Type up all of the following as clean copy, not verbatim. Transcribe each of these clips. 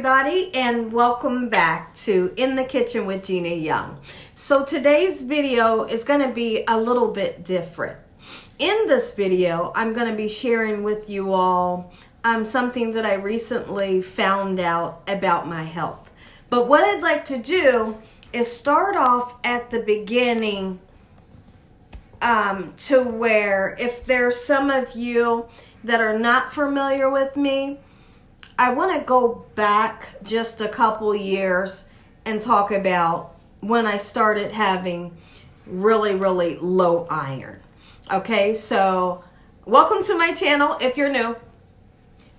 everybody, and welcome back to In the Kitchen with Gina Young. So today's video is going to be a little bit different. In this video, I'm going to be sharing with you all something that I recently found out about my health. But what I'd like to do is start off at the beginning to where if there's some of you that are not familiar with me, I want to go back just a couple years and talk about when I started having really low iron. Okay, so welcome to my channel if you're new.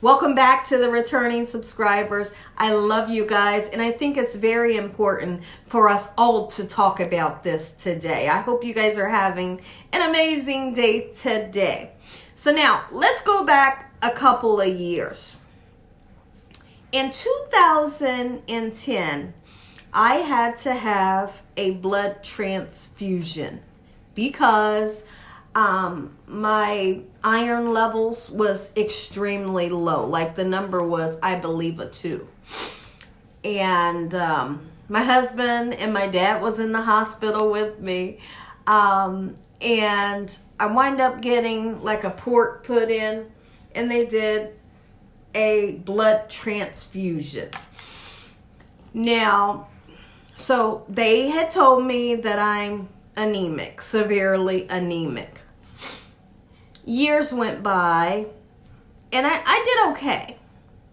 Welcome back to the returning subscribers. I love you guys, and I think it's very important for us all to talk about this today. I hope you guys are having an amazing day today. So now, let's go back a couple of years. In 2010, I had to have a blood transfusion because my iron levels was extremely low. Like the number was, I believe, a 2. And my husband and my dad was in the hospital with me. And I wind up getting like a port put in, and they did a blood transfusion. Now, so they had told me that I'm anemic, severely anemic. Years went by, and I did okay,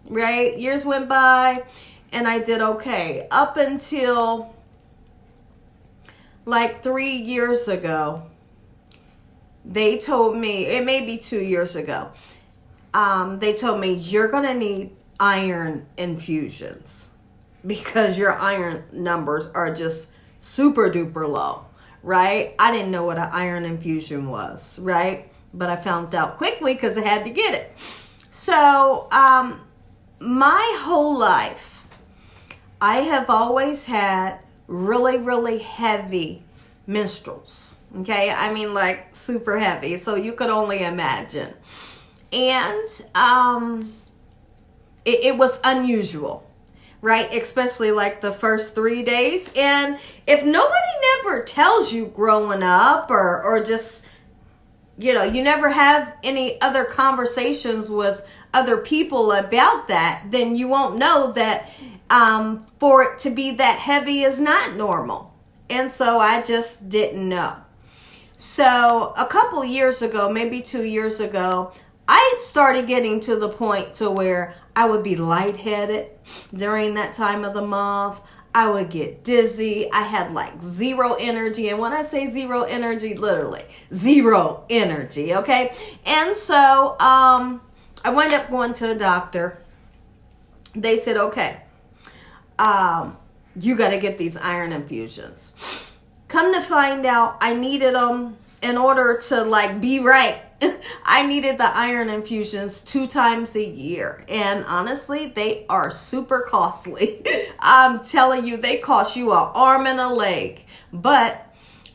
right? Years went by, and I did okay. Up until like 3 years ago, they told me, it may be 2 years ago, they told me, you're going to need iron infusions because your iron numbers are just super duper low, right? I didn't know what an iron infusion was, right? But I found out quickly because I had to get it. So my whole life, I have always had really heavy menstruals, okay? I mean, like super heavy, so you could only imagine. And it was unusual, right? Especially like the first 3 days. And if nobody never tells you growing up or just, you know, you never have any other conversations with other people about that, then you won't know that for it to be that heavy is not normal. And so I just didn't know. So a couple years ago, maybe 2 years ago, I started getting to the point to where I would be lightheaded during that time of the month. I would get dizzy. I had like zero energy. And when I say zero energy, literally zero energy, okay? And so I wound up going to a doctor. They said, okay, you got to get these iron infusions. Come to find out, I needed them in order to like be right. I needed the iron infusions 2 times a year. And honestly, they are super costly. I'm telling you, they cost you an arm and a leg. But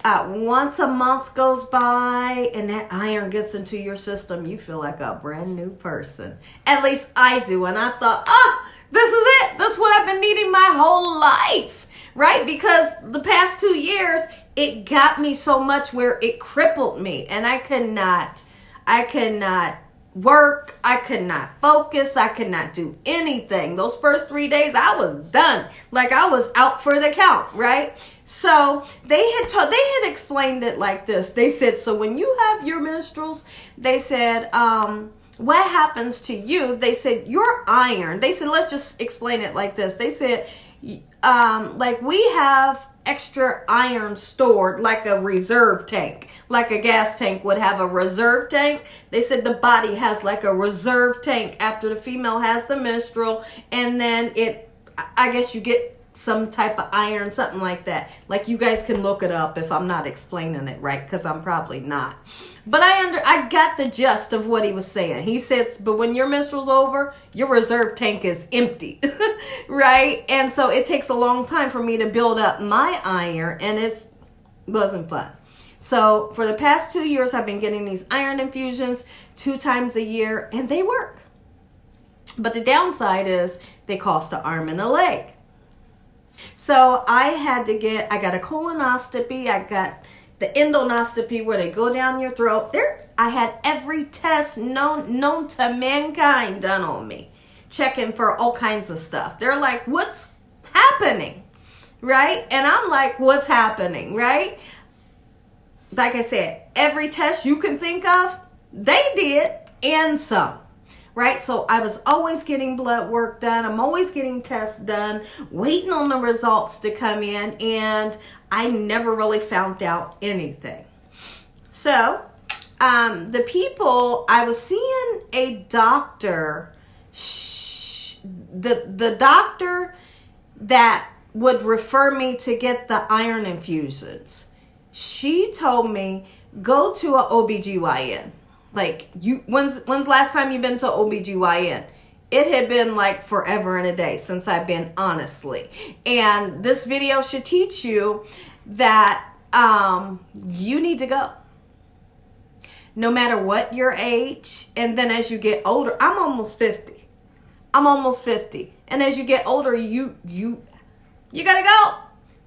once a month goes by and that iron gets into your system, you feel like a brand new person. At least I do. And I thought, this is it. This is what I've been needing my whole life, right? Because the past 2 years, it got me so much where it crippled me. And I could not work. I could not focus. I could not do anything. Those first 3 days, I was done. Like I was out for the count, right? So they had explained it like this. They said, so when you have your menstruals, they said, what happens to you? They said, your iron. They said, let's just explain it like this. They said, like we have extra iron stored like a reserve tank, like a gas tank would have a reserve tank. They said the body has like a reserve tank after the female has the menstrual, and then I guess you get some type of iron, something like that. Like you guys can look it up if I'm not explaining it right, because I'm probably not. But I got the gist of what he was saying. He said, but when your menstrual's over, your reserve tank is empty, right? And so it takes a long time for me to build up my iron, and it wasn't fun. So for the past 2 years, I've been getting these iron infusions 2 times a year, and they work. But the downside is they cost an arm and a leg. So I got a colonoscopy, I got the endoscopy where they go down your throat. I had every test known to mankind done on me, checking for all kinds of stuff. They're like, what's happening? Right? And I'm like, what's happening? Right? Like I said, every test you can think of, they did, and some. Right? So I was always getting blood work done. I'm always getting tests done, waiting on the results to come in, and I never really found out anything. So the people, I was seeing a doctor, the doctor that would refer me to get the iron infusions. She told me, go to an OBGYN. Like, when's last time you've been to OBGYN? It had been like forever and a day since I've been, honestly. And this video should teach you that you need to go. No matter what your age. And then as you get older, I'm almost 50. And as you get older, you gotta go.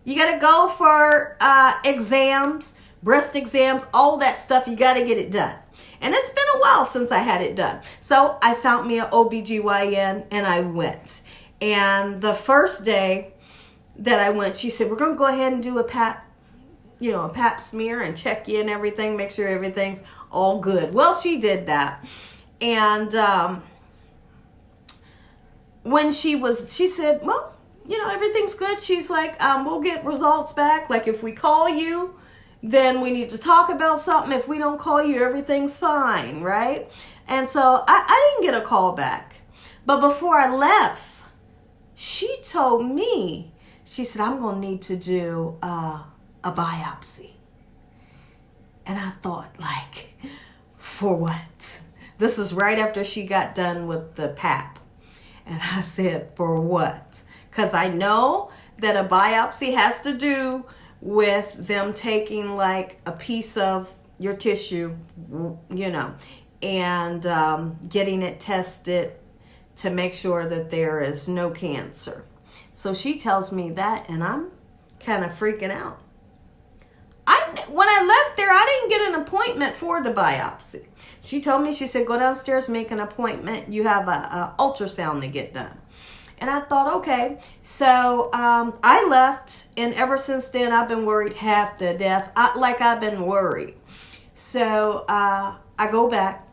You gotta go for exams, breast exams, all that stuff. You gotta get it done. And it's been a while since I had it done. So I found me an OBGYN and I went. And the first day that I went, she said, we're going to go ahead and do a pap smear and check you and everything, make sure everything's all good. Well, she did that. And when she said, well, everything's good. She's like, we'll get results back. Like, if we call you, then we need to talk about something. If we don't call you, everything's fine, right? And so I didn't get a call back. But before I left, she told me, she said, I'm going to need to do a biopsy. And I thought, like, for what? This is right after she got done with the pap. And I said, for what? Because I know that a biopsy has to do with them taking like a piece of your tissue, and getting it tested to make sure that there is no cancer. So she tells me that, and I'm kind of freaking out. When I left there, I didn't get an appointment for the biopsy. She told me, she said, go downstairs, make an appointment. You have a ultrasound to get done. And I thought, okay. So I left, and ever since then, I've been worried half to death. I've been worried. So I go back,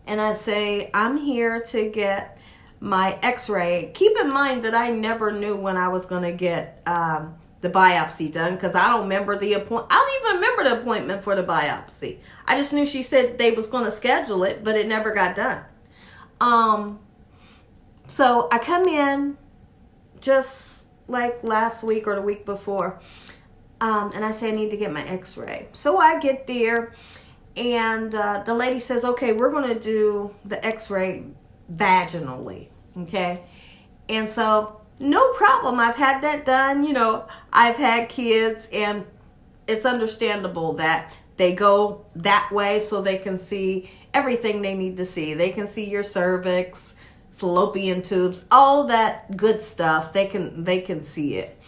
and I say, I'm here to get my x-ray. Keep in mind that I never knew when I was going to get the biopsy done, because I don't remember the appointment. I don't even remember the appointment for the biopsy. I just knew she said they was going to schedule it, but it never got done. So I come in just like last week or the week before, and I say I need to get my x-ray. So I get there, and the lady says, okay, we're going to do the x-ray vaginally, okay? And so no problem. I've had that done. I've had kids, and it's understandable that they go that way so they can see everything they need to see. They can see your cervix, fallopian tubes, all that good stuff. They can see it.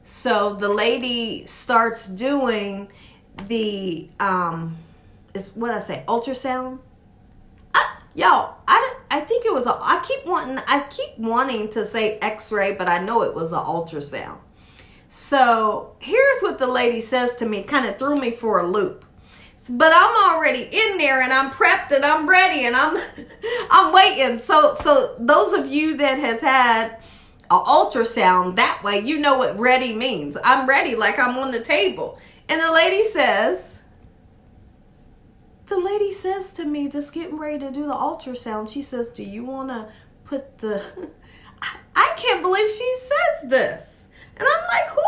So the lady starts doing the ultrasound. I think it was I keep wanting to say x-ray, but I know it was an ultrasound. So here's what the lady says to me, kind of threw me for a loop. But I'm already in there, and I'm prepped, and I'm ready, and I'm waiting. So those of you that has had an ultrasound that way, you know what ready means. I'm ready, like I'm on the table. And the lady says to me, that's getting ready to do the ultrasound, she says, do you want to put the... I can't believe she says this. And I'm like, who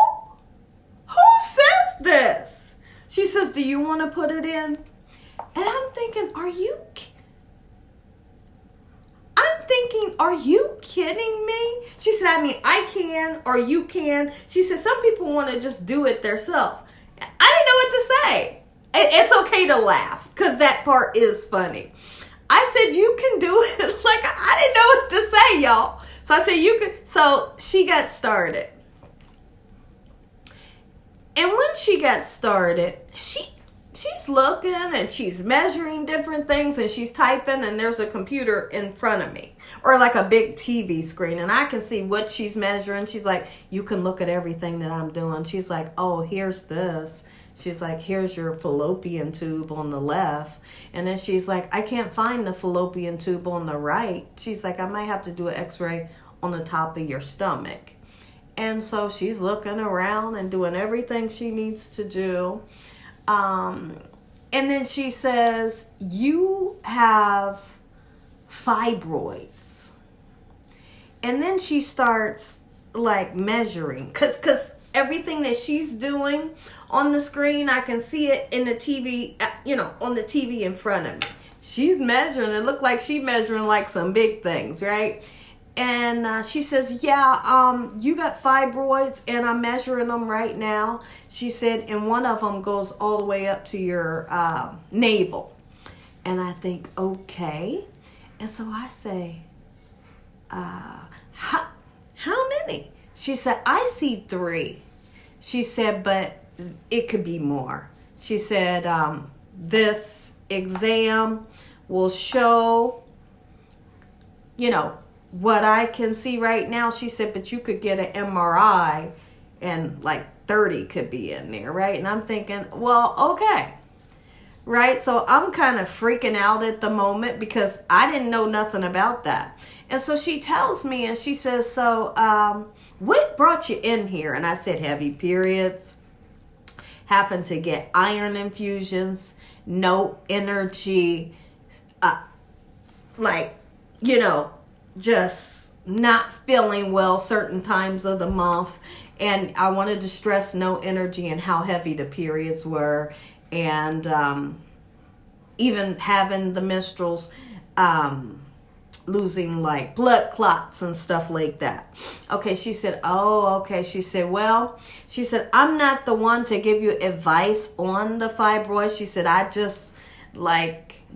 says this? She says, do you want to put it in? And I'm thinking, are you kidding me? She said, I can, or you can. She said, some people want to just do it themselves. I didn't know what to say. It's okay to laugh, because that part is funny. I said, you can do it. Like, I didn't know what to say, y'all. So I said, you can. So she got started. And when she got started, she's looking and she's measuring different things and she's typing, and there's a computer in front of me, or like a big TV screen, and I can see what she's measuring. She's like, you can look at everything that I'm doing. She's like, oh, here's this. She's like, here's your fallopian tube on the left. And then she's like, I can't find the fallopian tube on the right. She's like, I might have to do an x-ray on the top of your stomach. And so she's looking around and doing everything she needs to do. And then she says, you have fibroids. And then she starts like measuring, because everything that she's doing on the screen, I can see it in the TV, on the TV in front of me. She's measuring. It looked like she's measuring like some big things, right? And she says, yeah, you got fibroids, and I'm measuring them right now. She said, and one of them goes all the way up to your navel. And I think, okay. And so I say, how many? She said, I see 3. She said, but it could be more. She said, this exam will show, what I can see right now. She said, but you could get an MRI and like 30 could be in there, right? And I'm thinking, well, okay. Right? So I'm kind of freaking out at the moment because I didn't know nothing about that. And so she tells me, and she says, so what brought you in here? And I said, heavy periods, having to get iron infusions, no energy, just not feeling well certain times of the month. And I wanted to stress no energy and how heavy the periods were. And even having the menstruals, losing like blood clots and stuff like that. Okay, she said, oh, okay. She said, well, I'm not the one to give you advice on the fibroids. She said, I just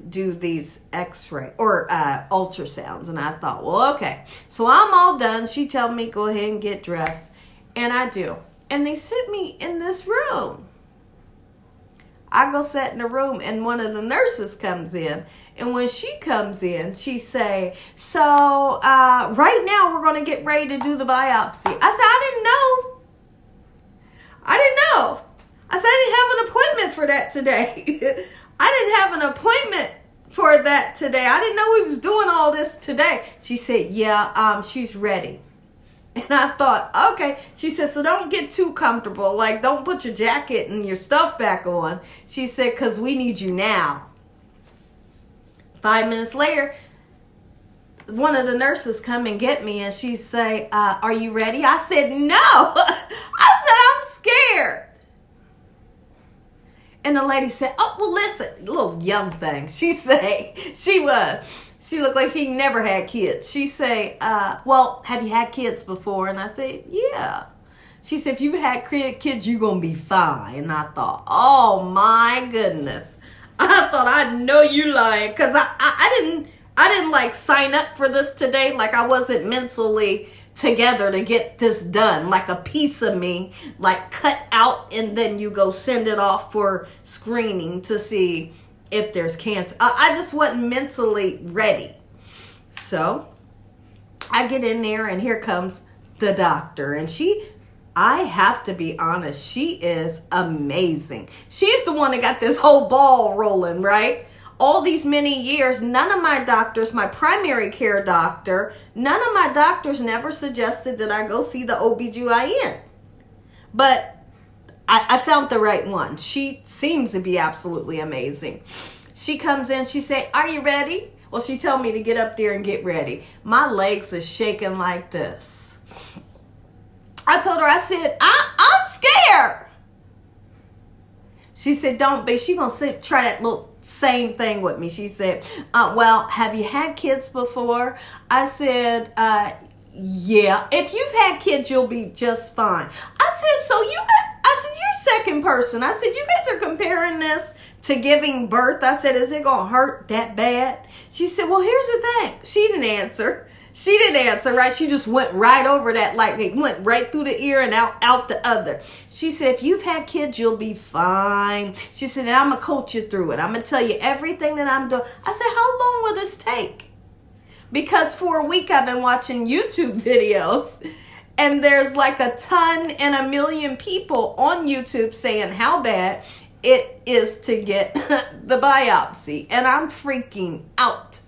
do these x-ray or ultrasounds. And I thought, well, okay. So I'm all done. She told me, go ahead and get dressed. And I do. And they sit me in this room. I go sit in the room, and one of the nurses comes in. And when she comes in, she say, so right now we're going to get ready to do the biopsy. I said, I didn't know. I said, I didn't have an appointment for that today. I didn't have an appointment for that today. I didn't know we was doing all this today. She said, yeah, she's ready. And I thought, okay. She said, so don't get too comfortable. Like, don't put your jacket and your stuff back on. She said, because we need you now. 5 minutes later, one of the nurses come and get me, and she say, are you ready? I said, no. I said, I'm scared. And the lady said, oh, well, listen, little young thing. She looked like she never had kids. She say, well, have you had kids before? And I said, yeah. She said, if you had kids, you're going to be fine. And I thought, oh my goodness. I thought, I know you lying. Because I didn't like sign up for this today. Like I wasn't mentally together to get this done. Like a piece of me, like cut out, and then you go send it off for screening to see if there's cancer. I just wasn't mentally ready. So I get in there, and here comes the doctor. And I have to be honest, she is amazing. She's the one that got this whole ball rolling, right? All these many years, none of my doctors, my primary care doctor, none of my doctors never suggested that I go see the OBGYN. But I found the right one. She seems to be absolutely amazing. She comes in, she say, are you ready? Well, she told me to get up there and get ready. My legs are shaking like this. I told her, I said, I'm scared. She said, don't be. She gonna try that little same thing with me. She said, well, have you had kids before? I said, yeah. If you've had kids, you'll be just fine. I said, you're second person. I said, you guys are comparing this to giving birth. I said, is it going to hurt that bad? She said, well, here's the thing. She didn't answer. She didn't answer, right? She just went right over that, like it went right through the ear and out the other. She said, if you've had kids, you'll be fine. She said, and I'm going to coach you through it. I'm going to tell you everything that I'm doing. I said, how long will this take? Because for a week I've been watching YouTube videos, and there's like a ton and a million people on YouTube saying how bad it is to get the biopsy. And I'm freaking out.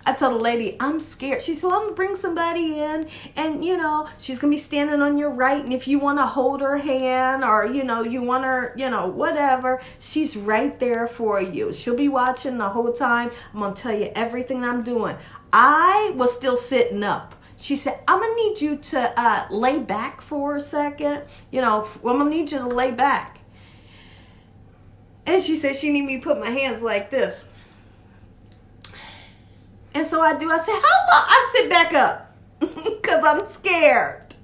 I told the lady, I'm scared. She said, well, I'm going to bring somebody in, and, you know, she's going to be standing on your right, and if you want to hold her hand, or, you know, you want her, you know, whatever, she's right there for you. She'll be watching the whole time. I'm going to tell you everything I'm doing. I was still sitting up. She said, I'm going to need you to lay back for a second. You know, I'm going to need you to lay back. And she said she need me to put my hands like this. And so I do. I said, how long? I sit back up because I'm scared.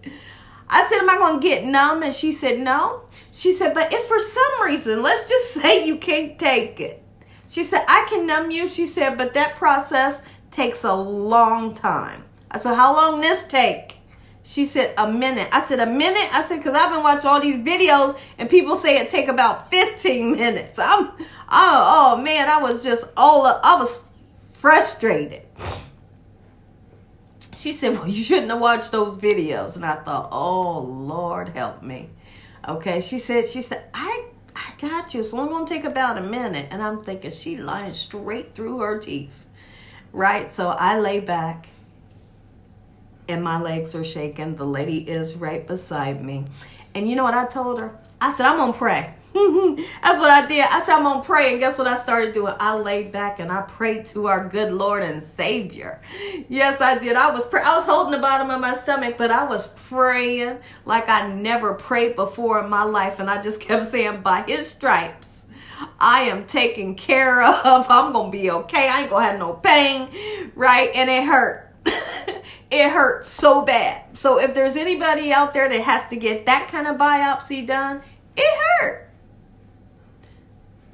I said, am I going to get numb? And she said, no. She said, but if for some reason, let's just say you can't take it. She said, I can numb you. She said, but that process takes a long time. I said, how long this take? She said, a minute. I said, a minute? I said, because I've been watching all these videos and people say it take about 15 minutes. Oh man, I was just I was frustrated. She said, well, you shouldn't have watched those videos. And I thought, oh, Lord, help me. Okay, she said, I got you. It's only going to take about a minute. And I'm thinking, she lying straight through her teeth. Right? So I lay back and my legs are shaking. The lady is right beside me. And you know what I told her? I said, I'm going to pray. That's what I did. I said, I'm going to pray. And guess what I started doing? I laid back and I prayed to our good Lord and Savior. Yes, I did. I was holding the bottom of my stomach, but I was praying like I never prayed before in my life. And I just kept saying, by his stripes, I am taken care of. I'm going to be okay. I ain't going to have no pain. Right? And it hurt. It hurt so bad. So if there's anybody out there that has to get that kind of biopsy done, it hurt.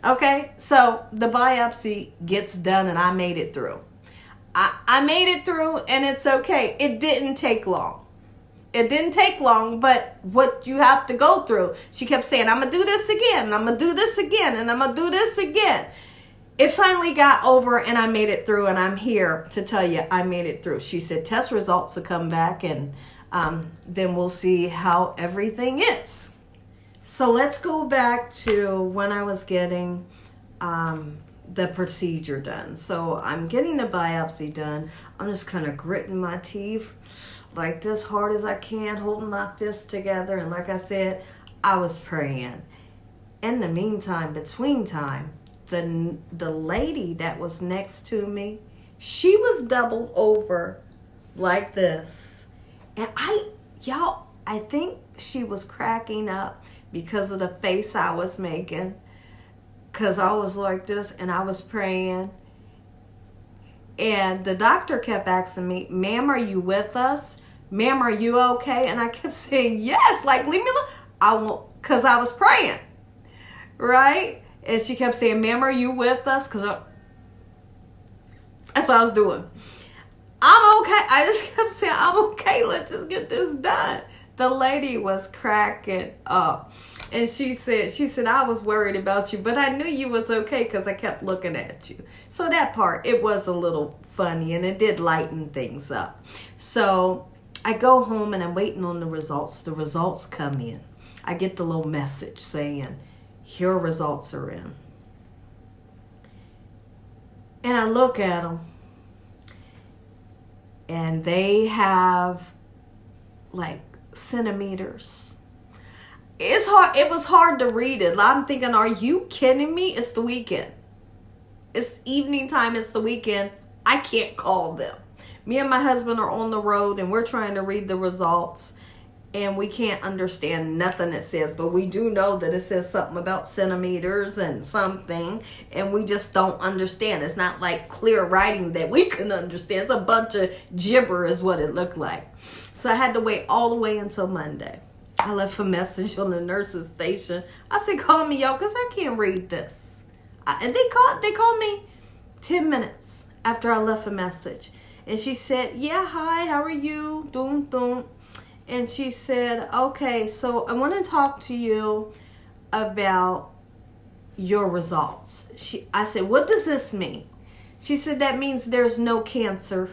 Okay, so the biopsy gets done and I made it through. I made it through and it's okay. It didn't take long. It didn't take long, but what you have to go through, she kept saying, I'm going to do this again, and I'm going to do this again, and I'm going to do this again. It finally got over and I made it through, and I'm here to tell you I made it through. She said test results will come back, and then we'll see how everything is. So let's go back to when I was getting the procedure done. So I'm getting the biopsy done. I'm just kind of gritting my teeth like this hard as I can, holding my fists together. And like I said, I was praying. In the meantime, between time, the lady that was next to me, she was doubled over like this. And I think she was cracking up because of the face I was making. Because I was like this and I was praying. And the doctor kept asking me, ma'am, are you with us? Ma'am, are you okay? And I kept saying, yes, like, leave me alone. I won't, because I was praying. Right? And she kept saying, ma'am, are you with us? Because that's what I was doing. I'm okay. I just kept saying, I'm okay. Let's just get this done. The lady was cracking up. And she said, I was worried about you, but I knew you was okay because I kept looking at you. So that part, it was a little funny and it did lighten things up. So I go home and I'm waiting on the results. The results come in. I get the little message saying, your results are in. And I look at them and they have like centimeters. It's hard. It was hard to read it. I'm thinking, are you kidding me? It's the weekend. It's evening time. It's the weekend. I can't call them. Me and my husband are on the road and we're trying to read the results and we can't understand nothing it says, but we do know that it says something about centimeters and something, and we just don't understand. It's not like clear writing that we can understand. It's a bunch of gibber is what it looked like. So I had to wait all the way until Monday. I left a message on the nurse's station. I said, call me, y'all, because I can't read this. And they called me 10 minutes after I left a message. And she said, yeah, hi, how are you? Doom, doom. And she said, okay, so I want to talk to you about your results. I said, what does this mean? She said, that means there's no cancer.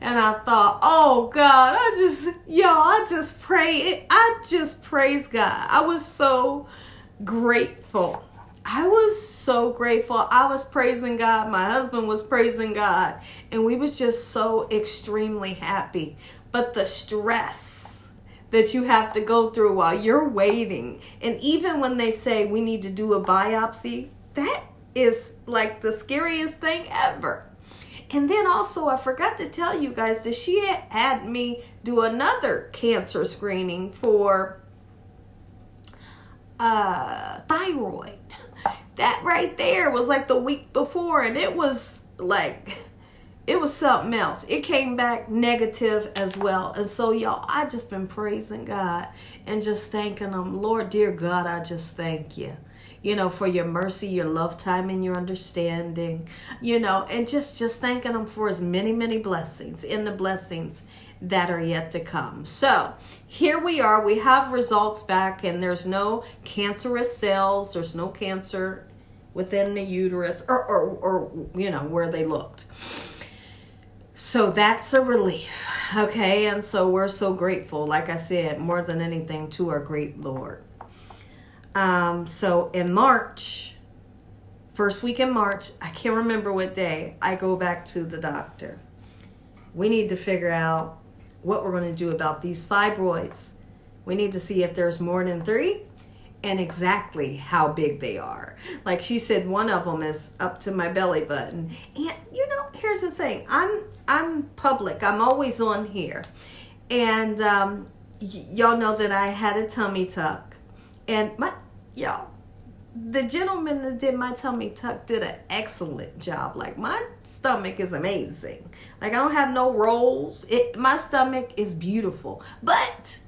And I thought, oh God, I just praise God. I was so grateful. I was praising God. My husband was praising God. And we was just so extremely happy. But the stress that you have to go through while you're waiting, and even when they say we need to do a biopsy, that is like the scariest thing ever. And then also, I forgot to tell you guys that she had me do another cancer screening for thyroid. That right there was like the week before, and it was something else. It came back negative as well. And so, y'all, I just been praising God and just thanking him. Lord, dear God, I just thank you, for your mercy, your love time, and your understanding, and just thanking him for his many, many blessings and the blessings that are yet to come. So here we are. We have results back, and there's no cancerous cells. There's no cancer within the uterus or where they looked. So that's a relief. Okay. And so we're so grateful, like I said, more than anything, to our great Lord. So in March, first week in March, I can't remember what day, I go back to the doctor. We need to figure out what we're going to do about these fibroids. We need to see if there's more than 3 and exactly how big they are. Like she said, one of them is up to my belly button. And here's the thing. I'm public. I'm always on here. And y'all know that I had a tummy tuck. And the gentleman that did my tummy tuck did an excellent job. Like, my stomach is amazing. Like, I don't have no rolls. My stomach is beautiful. But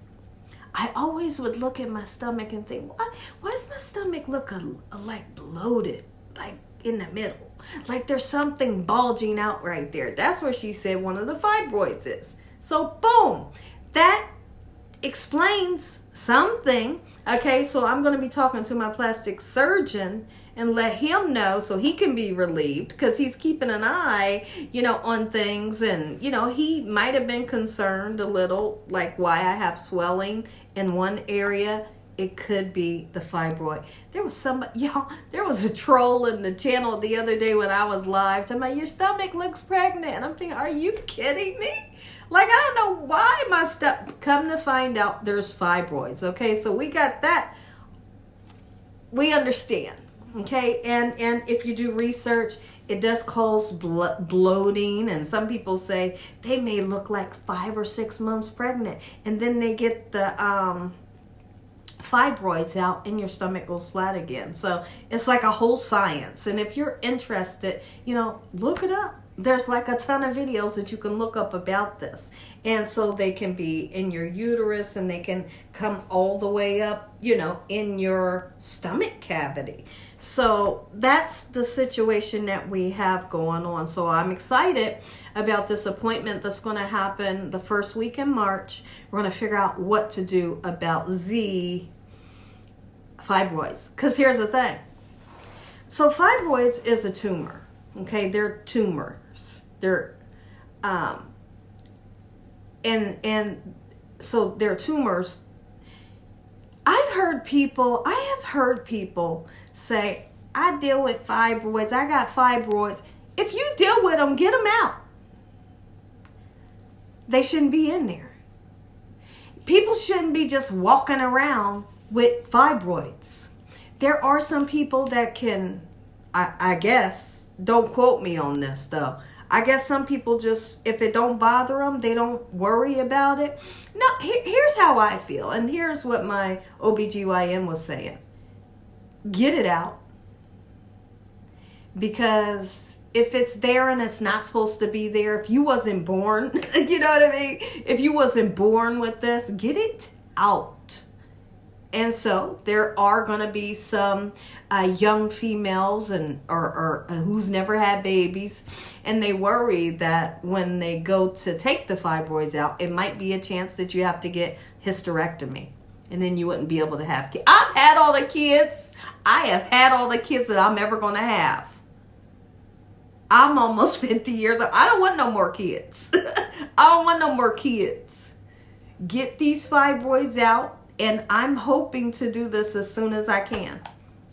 I always would look at my stomach and think, why does my stomach look like bloated, like in the middle? Like there's something bulging out right there. That's where she said one of the fibroids is. So boom, that explains something. Okay, so I'm going to be talking to my plastic surgeon and let him know so he can be relieved, because he's keeping an eye, on things. And, he might have been concerned a little, like why I have swelling in one area. It could be the fibroid. There was there was a troll in the channel the other day when I was live talking about, your stomach looks pregnant. And I'm thinking, are you kidding me? Like, I don't know why my stomach, come to find out there's fibroids. Okay, so we got that. We understand. Okay, and if you do research, it does cause bloating, and some people say they may look like 5 or 6 months pregnant, and then they get the fibroids out and your stomach goes flat again. So it's like a whole science. And if you're interested, look it up. There's like a ton of videos that you can look up about this. And so they can be in your uterus, and they can come all the way up, in your stomach cavity. So that's the situation that we have going on. So I'm excited about this appointment that's going to happen the first week in March. We're going to figure out what to do about the fibroids. Because here's the thing. So fibroids is a tumor. Okay, they're tumors. They're and so they're tumors. I have heard people say, I deal with fibroids. I got fibroids. If you deal with them, get them out. They shouldn't be in there. People shouldn't be just walking around with fibroids. There are some people that can, I guess, don't quote me on this though. I guess some people just, if it don't bother them, they don't worry about it. No, here's how I feel. And here's what my OBGYN was saying. Get it out. Because if it's there and it's not supposed to be there, if you wasn't born, you know what I mean? If you wasn't born with this, get it out. And so there are going to be some young females or who's never had babies, and they worry that when they go to take the fibroids out, it might be a chance that you have to get hysterectomy, and then you wouldn't be able to have kids. I've had all the kids. I have had all the kids that I'm ever going to have. I'm almost 50 years old. I don't want no more kids. I don't want no more kids. Get these fibroids out. And I'm hoping to do this as soon as I can.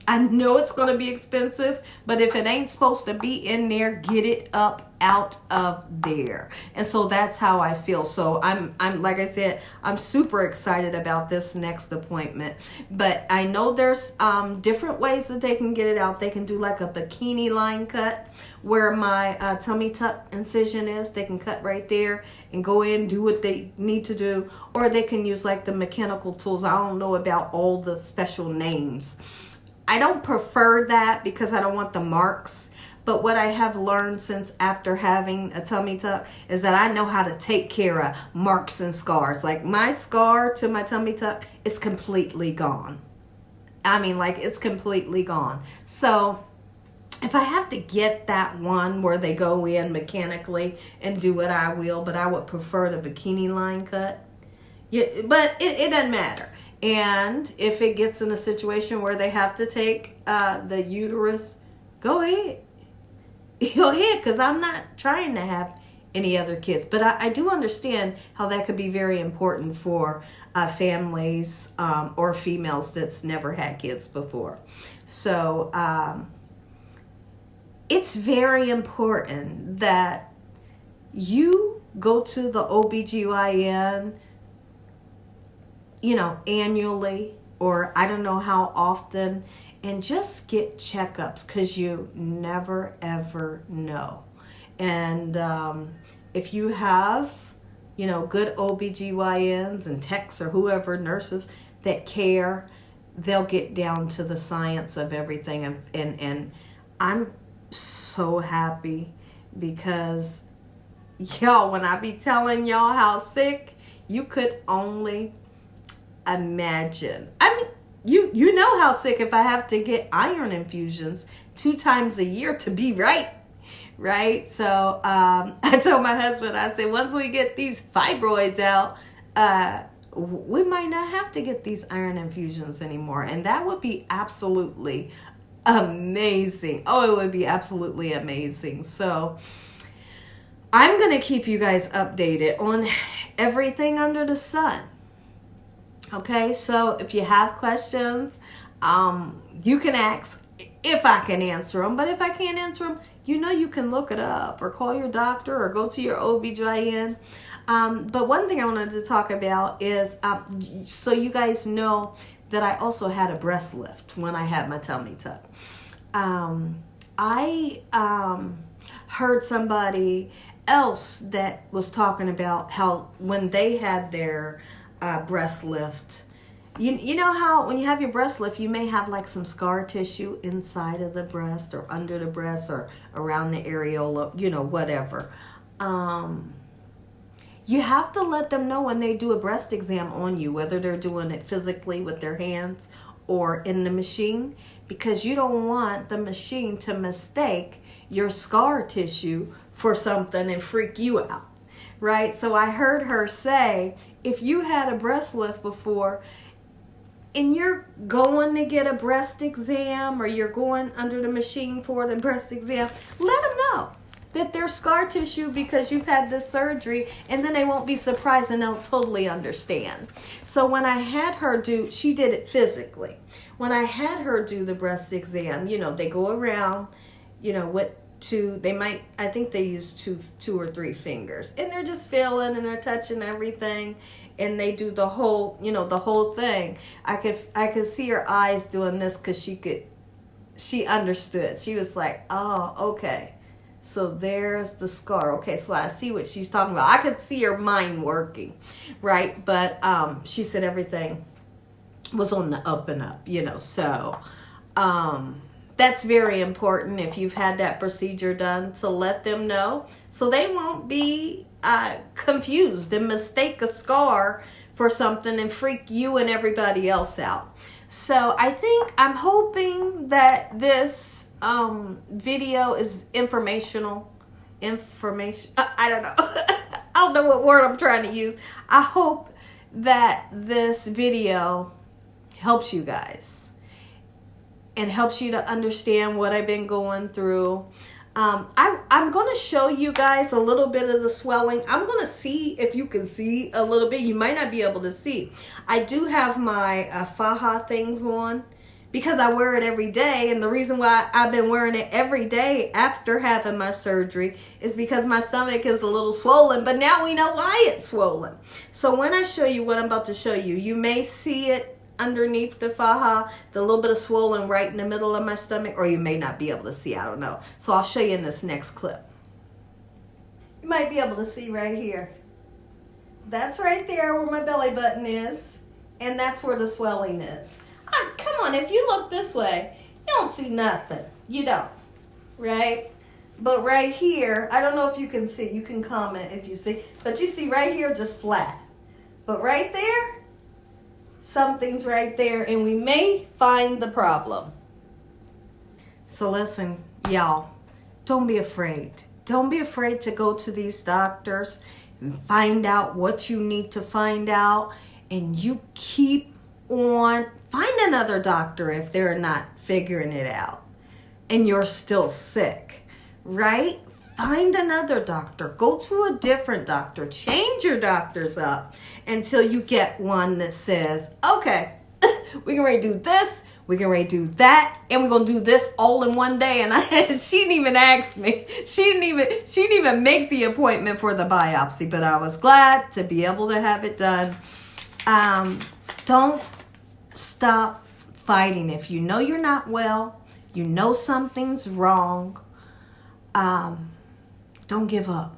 I know it's going to be expensive, but if it ain't supposed to be in there, get it up out of there. And so that's how I feel. So I'm like I said, I'm super excited about this next appointment. But I know there's different ways that they can get it out. They can do like a bikini line cut where my tummy tuck incision is. They can cut right there and go in, do what they need to do. Or they can use like the mechanical tools. I don't know about all the special names. I don't prefer that because I don't want the marks. But what I have learned since after having a tummy tuck is that I know how to take care of marks and scars. Like my scar to my tummy tuck, it's completely gone. I mean, like it's completely gone. So if I have to get that one where they go in mechanically and do it, I will. But I would prefer the bikini line cut. Yeah, but it doesn't matter. And if it gets in a situation where they have to take the uterus, go ahead. Go ahead, because I'm not trying to have any other kids. But I do understand how that could be very important for families or females that's never had kids before. So it's very important that you go to the OBGYN, annually, or I don't know how often, and just get checkups, because you never ever know. And if you have, good OBGYNs and techs or whoever, nurses that care, they'll get down to the science of everything. And I'm so happy because, y'all, when I be telling y'all how sick, you could only imagine. I mean, you know how sick if I have to get iron infusions 2 times a year to be right? So I told my husband, I said, once we get these fibroids out, we might not have to get these iron infusions anymore. And that would be absolutely amazing. Oh, it would be absolutely amazing. So I'm going to keep you guys updated on everything under the sun. Okay, so if you have questions, you can ask if I can answer them. But if I can't answer them, you can look it up or call your doctor or go to your OBGYN. But one thing I wanted to talk about is so you guys know that I also had a breast lift when I had my tummy tuck. I heard somebody else that was talking about how when they had their breast lift, you know how when you have your breast lift, you may have like some scar tissue inside of the breast or under the breast or around the areola, whatever. You have to let them know when they do a breast exam on you, whether they're doing it physically with their hands or in the machine, because you don't want the machine to mistake your scar tissue for something and freak you out. Right? So I heard her say, if you had a breast lift before and you're going to get a breast exam or you're going under the machine for the breast exam, let them know that there's scar tissue because you've had this surgery, and then they won't be surprised and they'll totally understand. So when I had her she did it physically. When I had her do the breast exam, they go around, I think they use two or three fingers, and they're just feeling and they're touching everything, and they do the whole, the whole thing. I could see her eyes doing this because she understood. She was like, oh, okay. So there's the scar. Okay, so I see what she's talking about. I could see her mind working, right? But she said everything was on the up and up, so that's very important if you've had that procedure done, to let them know so they won't be confused and mistake a scar for something and freak you and everybody else out. So I'm hoping that this video is informational. I don't know. I don't know what word I'm trying to use. I hope that this video helps you guys and helps you to understand what I've been going through. I'm going to show you guys a little bit of the swelling. I'm going to see if you can see a little bit. You might not be able to see. I do have my faja things on because I wear it every day. And the reason why I've been wearing it every day after having my surgery is because my stomach is a little swollen. But now we know why it's swollen. So when I show you what I'm about to show you, you may see it underneath the faja, the little bit of swollen right in the middle of my stomach, or you may not be able to see. I don't know. So I'll show you in this next clip. You might be able to see right here. That's right there where my belly button is, and that's where the swelling is. Come on, if you look this way, you don't see nothing. You don't, right? But right here, I don't know if you can see. You can comment if you see. But you see right here, just flat. But right there, something's right there, and we may find the problem. So listen, y'all, don't be afraid. Don't be afraid to go to these doctors and find out what you need to find out, and you keep on. Find another doctor if they're not figuring it out and you're still sick, right? Find another doctor. Go to a different doctor. Change your doctors up until you get one that says, okay, we can ready to do this, we can ready to do that, and we're gonna do this all in one day. And she didn't even ask me. She didn't even make the appointment for the biopsy, but I was glad to be able to have it done. Don't stop fighting. If you know you're not well, you know something's wrong, don't give up.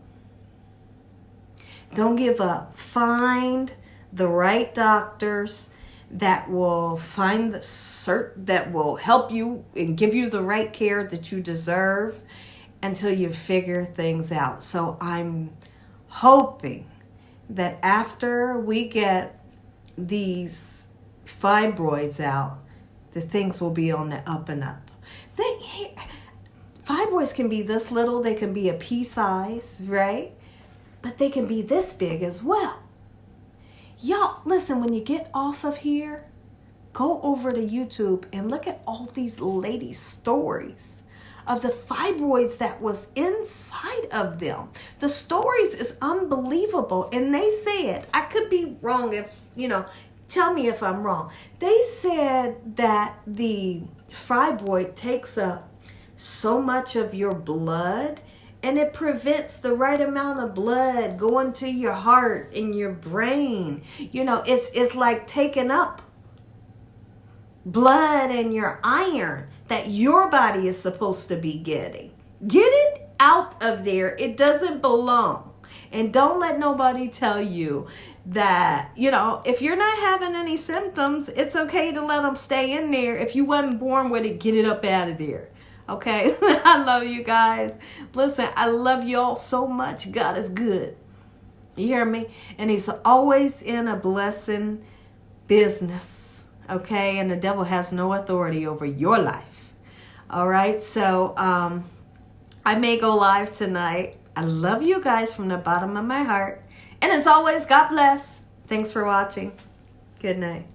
Don't give up. Find the right doctors that will that will help you and give you the right care that you deserve until you figure things out. So I'm hoping that after we get these fibroids out, the things will be on the up and up. Fibroids can be this little, they can be a pea size, right? But they can be this big as well. Y'all, listen, when you get off of here, go over to YouTube and look at all these ladies' stories of the fibroids that was inside of them. The stories is unbelievable, and they said, I could be wrong if, tell me if I'm wrong. They said that the fibroid takes up so much of your blood, and it prevents the right amount of blood going to your heart and your brain. It's like taking up blood and your iron that your body is supposed to be getting. Get it out of there. It doesn't belong. And don't let nobody tell you that, if you're not having any symptoms, it's okay to let them stay in there. If you wasn't born with it, get it up out of there. Okay? I love you guys. Listen, I love you all so much. God is good. You hear me? And he's always in a blessing business. Okay? And the devil has no authority over your life. All right? So, I may go live tonight. I love you guys from the bottom of my heart. And as always, God bless. Thanks for watching. Good night.